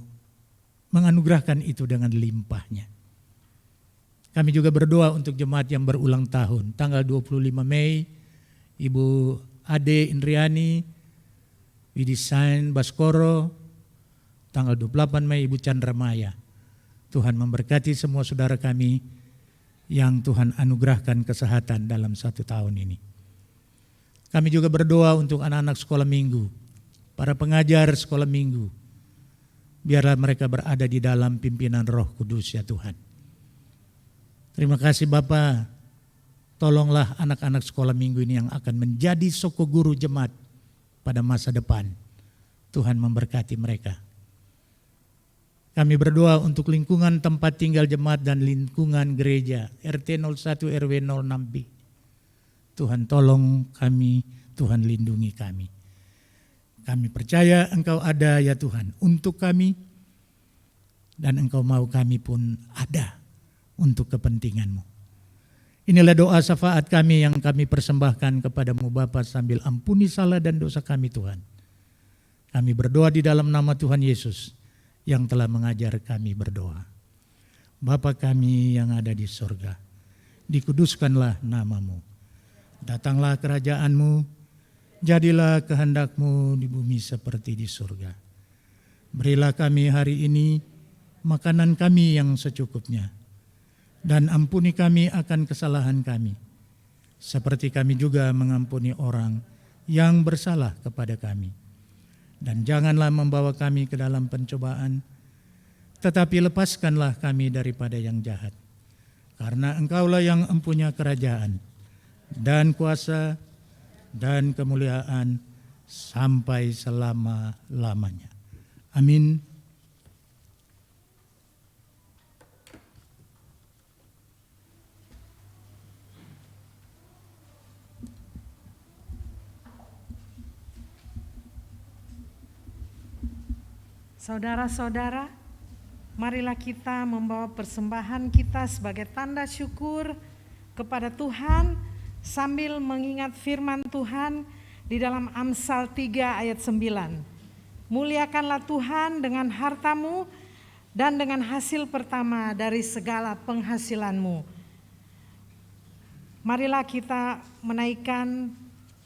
menganugerahkan itu dengan limpahnya. Kami juga berdoa untuk jemaat yang berulang tahun. Tanggal 25 Mei, Ibu Ade Indriani, Widisain Baskoro. Tanggal 28 Mei, Ibu Chandra Maya. Tuhan memberkati semua saudara kami yang Tuhan anugerahkan kesehatan dalam 1 tahun ini. Kami juga berdoa untuk anak-anak sekolah minggu, para pengajar sekolah minggu. Biarlah mereka berada di dalam pimpinan Roh Kudus ya Tuhan. Terima kasih Bapa, tolonglah anak-anak sekolah minggu ini yang akan menjadi soko guru jemaat pada masa depan. Tuhan memberkati mereka. Kami berdoa untuk lingkungan tempat tinggal jemaat dan lingkungan gereja RT 01 RW 06B. Tuhan tolong kami, Tuhan lindungi kami. Kami percaya Engkau ada ya Tuhan untuk kami, dan Engkau mau kami pun ada untuk kepentingan-Mu. Inilah doa syafaat kami yang kami persembahkan kepadamu Bapa sambil ampuni salah dan dosa kami Tuhan. Kami berdoa di dalam nama Tuhan Yesus yang telah mengajar kami berdoa. Bapa kami yang ada di sorga, dikuduskanlah nama-Mu. Datanglah kerajaan-Mu, jadilah kehendak-Mu di bumi seperti di surga. Berilah kami hari ini makanan kami yang secukupnya, dan ampuni kami akan kesalahan kami, seperti kami juga mengampuni orang yang bersalah kepada kami. Dan janganlah membawa kami ke dalam pencobaan, tetapi lepaskanlah kami daripada yang jahat. Karena Engkaulah yang empunya kerajaan, dan kuasa, dan kemuliaan sampai selama-lamanya. Amin. Saudara-saudara, marilah kita membawa persembahan kita sebagai tanda syukur kepada Tuhan sambil mengingat firman Tuhan di dalam Amsal 3 ayat 9. Muliakanlah Tuhan dengan hartamu dan dengan hasil pertama dari segala penghasilanmu. Marilah kita menaikkan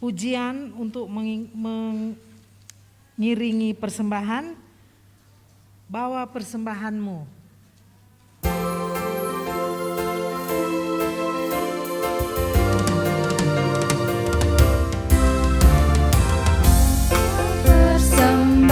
pujian untuk mengiringi persembahan. Bawa persembahanmu. Bawa persembahanmu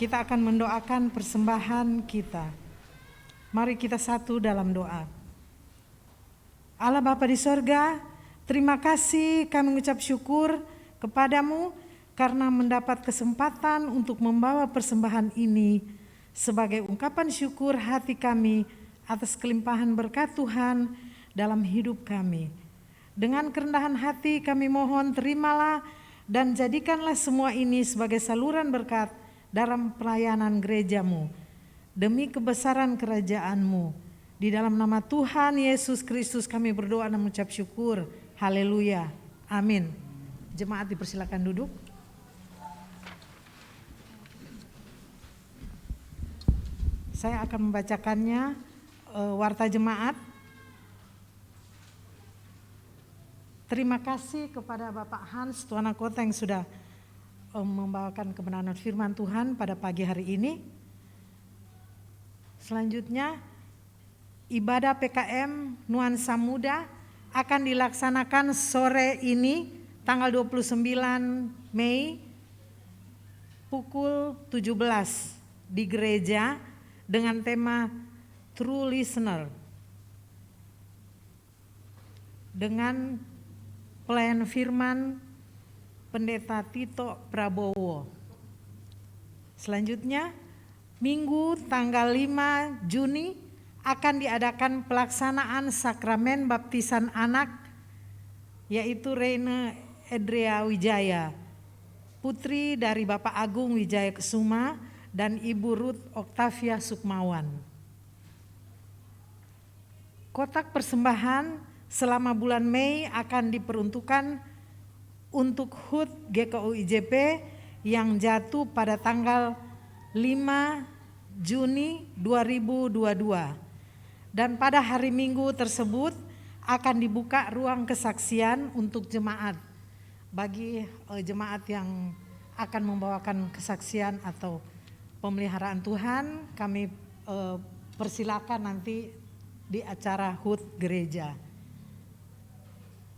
kita akan mendoakan persembahan kita. Mari kita satu dalam doa. Allah Bapa di sorga, terima kasih, kami mengucap syukur kepadamu karena mendapat kesempatan untuk membawa persembahan ini sebagai ungkapan syukur hati kami atas kelimpahan berkat Tuhan dalam hidup kami. Dengan kerendahan hati kami mohon terimalah dan jadikanlah semua ini sebagai saluran berkat dalam pelayanan gerejamu, demi kebesaran kerajaan-Mu. Di dalam nama Tuhan Yesus Kristus kami berdoa dan mengucap syukur. Haleluya. Amin. Jemaat dipersilakan duduk. Saya akan membacakannya warta jemaat. Terima kasih kepada Bapak Hans Tuan Kota yang sudah membawakan kebenaran firman Tuhan pada pagi hari ini. Selanjutnya, ibadah PKM Nuansa Muda akan dilaksanakan sore ini tanggal 29 Mei pukul 17 di gereja dengan tema True Listener dengan pelayan firman Pendeta Tito Prabowo. Selanjutnya, Minggu tanggal 5 Juni akan diadakan pelaksanaan sakramen baptisan anak, yaitu Reine Edrea Wijaya, putri dari Bapak Agung Wijaya Kesuma dan Ibu Ruth Oktavia Sukmawan. Kotak persembahan selama bulan Mei akan diperuntukkan untuk HUT GKU IJP yang jatuh pada tanggal 5 Juni 2022. Dan pada hari Minggu tersebut akan dibuka ruang kesaksian untuk jemaat. Bagi jemaat yang akan membawakan kesaksian atau pemeliharaan Tuhan, kami persilakan nanti di acara HUT gereja.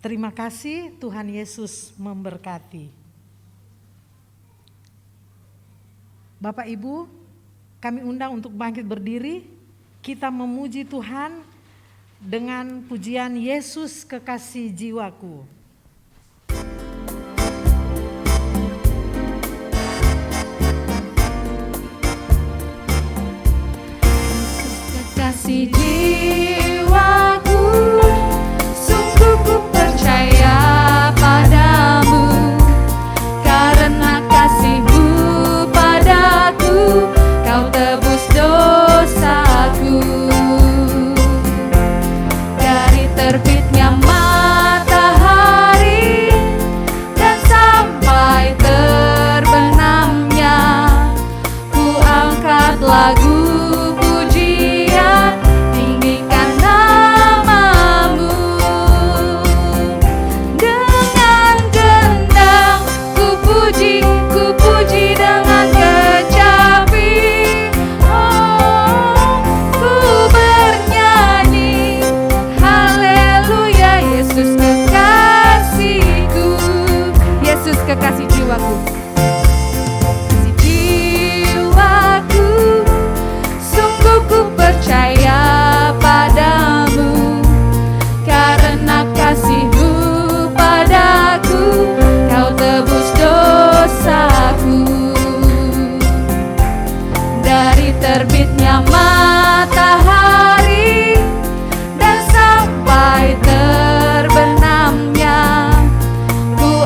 Terima kasih, Tuhan Yesus memberkati. Bapak Ibu, kami undang untuk bangkit berdiri, kita memuji Tuhan dengan pujian Yesus kekasih jiwaku. Kekasih jiwaku, sungguh ku percaya padamu, karena kasih-Mu padaku, Kau tebus dosaku. Dari terbitnya matahari dan sampai terbenamnya, ku angkat lagu kekasih jiwaku. Kekasih jiwaku, sungguh ku percaya padamu, karena kasih-Mu padaku, Kau tebus dosaku. Dari terbitnya matahari dan sampai terbenamnya,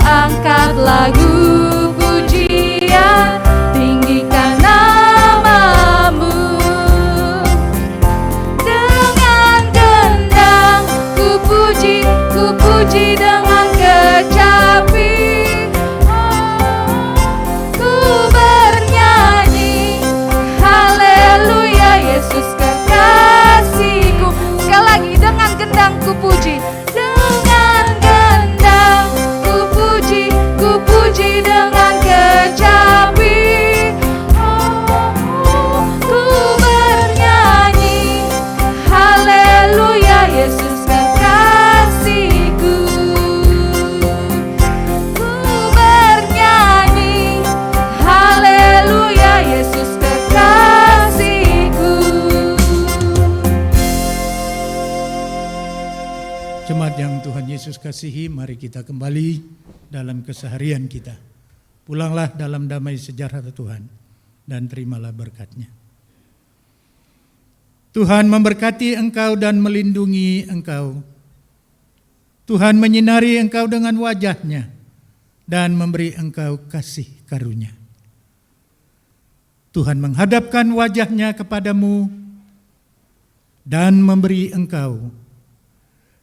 angkat lagu pujian, tinggikan nama-Mu. Dengan gendang ku puji dengan kecapi, ku bernyanyi haleluya Yesus Jemaat yang Tuhan Yesus kasihi, mari kita kembali dalam keseharian kita. Pulanglah dalam damai sejahtera Tuhan dan terimalah berkat-Nya. Tuhan memberkati engkau dan melindungi engkau. Tuhan menyinari engkau dengan wajah-Nya dan memberi engkau kasih karunia. Tuhan menghadapkan wajah-Nya kepadamu dan memberi engkau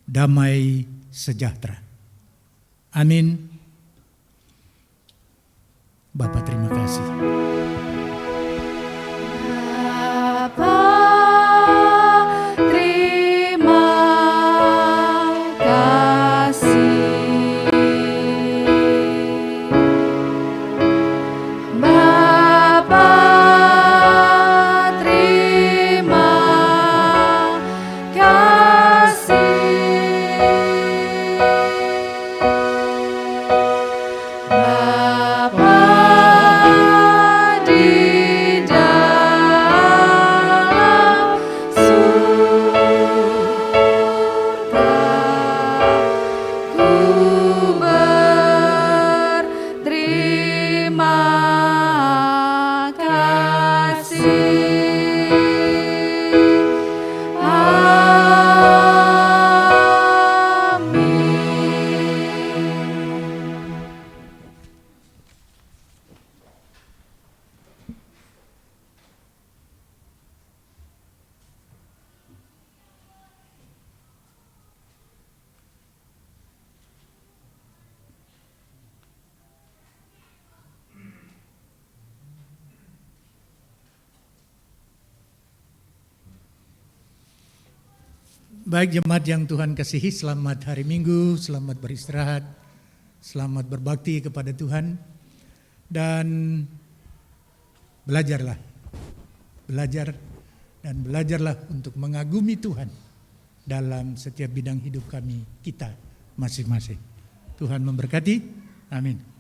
damai sejahtera. Amin. Bapa, terima kasih. Bapa, terima kasih. Bapa, terima kasih. Bapa di dalam surga, ku berterima kasih. Baik jemaat yang Tuhan kasihi, selamat hari Minggu, selamat beristirahat, selamat berbakti kepada Tuhan, dan belajarlah untuk mengagumi Tuhan dalam setiap bidang hidup kita masing-masing. Tuhan memberkati, amin.